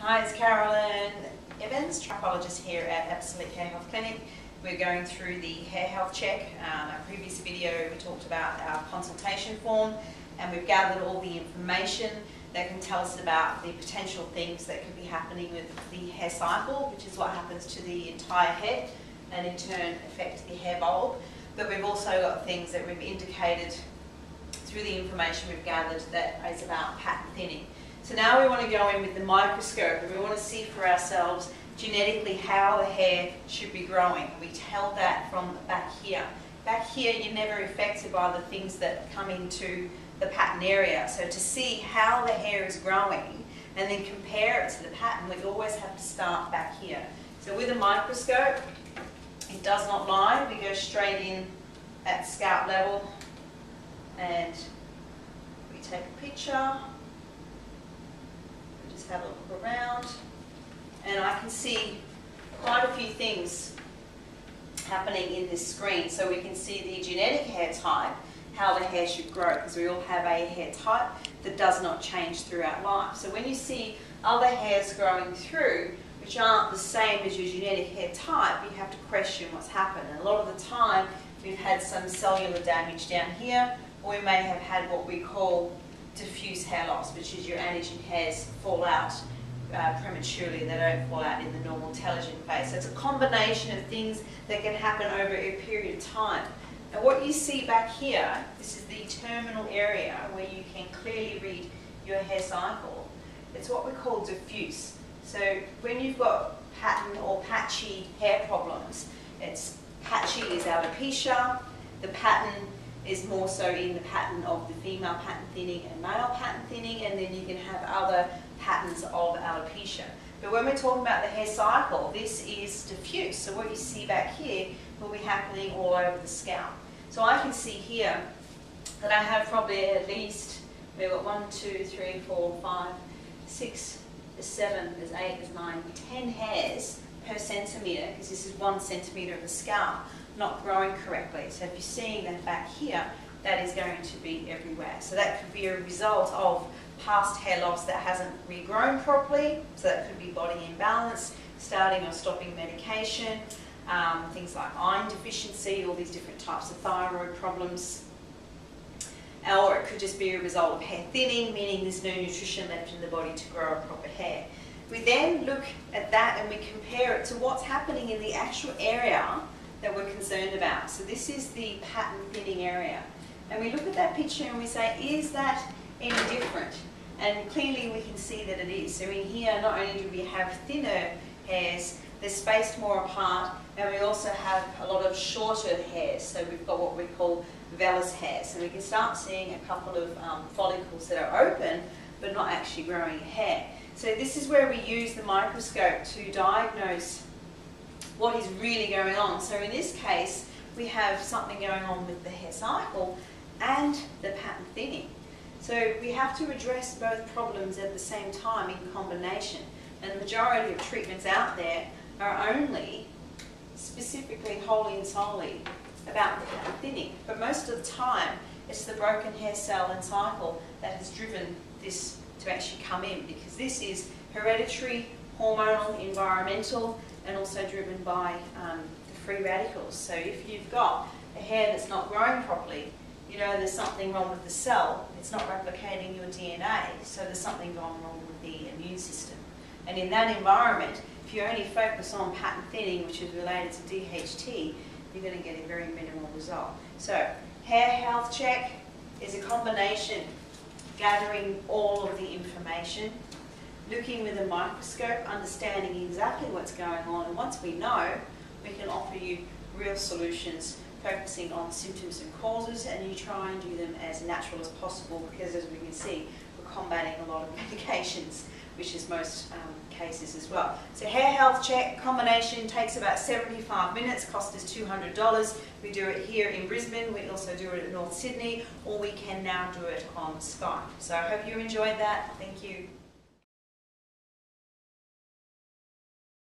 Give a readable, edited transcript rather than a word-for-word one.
Hi, it's Carolyn Evans, Trichologist here at Absolique Hair Health Clinic. We're going through the hair health check. Our previous video we talked about our consultation form, and we've gathered all the information that can tell us about the potential things that could be happening with the hair cycle, which is what happens to the entire head and in turn affect the hair bulb. But we've also got things that we've indicated through the information we've gathered that is about pattern thinning. So now we want to go in with the microscope and we want to see for ourselves genetically how the hair should be growing. We tell that from back here. Back here you're never affected by the things that come into the pattern area. So to see how the hair is growing and then compare it to the pattern, we always have to start back here. So with a microscope, it does not lie. We go straight in at scalp level and we take a picture. Have a look around, and I can see quite a few things happening in this screen. So we can see the genetic hair type, how the hair should grow, because we all have a hair type that does not change throughout life. So when you see other hairs growing through which aren't the same as your genetic hair type, you have to question what's happened. And a lot of the time we've had some cellular damage down here, or we may have had what we call diffuse hair loss, which is your anagen hairs fall out prematurely. They don't fall out in the normal telogen phase. So it's a combination of things that can happen over a period of time. And what you see back here, this is the terminal area where you can clearly read your hair cycle. It's what we call diffuse. So when you've got pattern or patchy hair problems, it's patchy is alopecia, the pattern is more so in the pattern of the female pattern thinning and male pattern thinning, and then you can have other patterns of alopecia. But when we're talking about the hair cycle, this is diffuse. So what you see back here will be happening all over the scalp. So I can see here that I have probably at least, we've got 1, 2, 3, 4, 5, 6, there's 7, there's 8, there's 9, 10 hairs per centimetre, because this is 1 centimetre of the scalp not growing correctly. So if you're seeing that back here, that is going to be everywhere. So that could be a result of past hair loss that hasn't regrown properly. So that could be body imbalance, starting or stopping medication, things like iron deficiency, all these different types of thyroid problems. Or it could just be a result of hair thinning, meaning there's no nutrition left in the body to grow a proper hair. We then look at that and we compare it to what's happening in the actual area that we're concerned about. So this is the pattern thinning area. And we look at that picture and we say, is that any different? And clearly we can see that it is. So in here, not only do we have thinner hairs, they're spaced more apart, and we also have a lot of shorter hairs. So we've got what we call vellus hairs. So we can start seeing a couple of follicles that are open, but not actually growing hair. So this is where we use the microscope to diagnose what is really going on. So in this case, we have something going on with the hair cycle and the pattern thinning. So we have to address both problems at the same time in combination. And the majority of treatments out there are only specifically wholly and solely about the pattern thinning. But most of the time, it's the broken hair cell and cycle that has driven this to actually come in, because this is hereditary, hormonal, environmental, and also driven by the free radicals. So if you've got a hair that's not growing properly, you know there's something wrong with the cell. It's not replicating your DNA, so there's something going wrong with the immune system. And in that environment, if you only focus on pattern thinning, which is related to DHT, you're going to get a very minimal result. So hair health check is a combination gathering all of the information, looking with a microscope, understanding exactly what's going on, and once we know, we can offer you real solutions focusing on symptoms and causes, and you try and do them as natural as possible, because as we can see, we're combating a lot of medications, which is most cases as well. So hair health check combination takes about 75 minutes, cost us $200. We do it here in Brisbane, we also do it at North Sydney, or we can now do it on Skype. So I hope you enjoyed that. Thank you.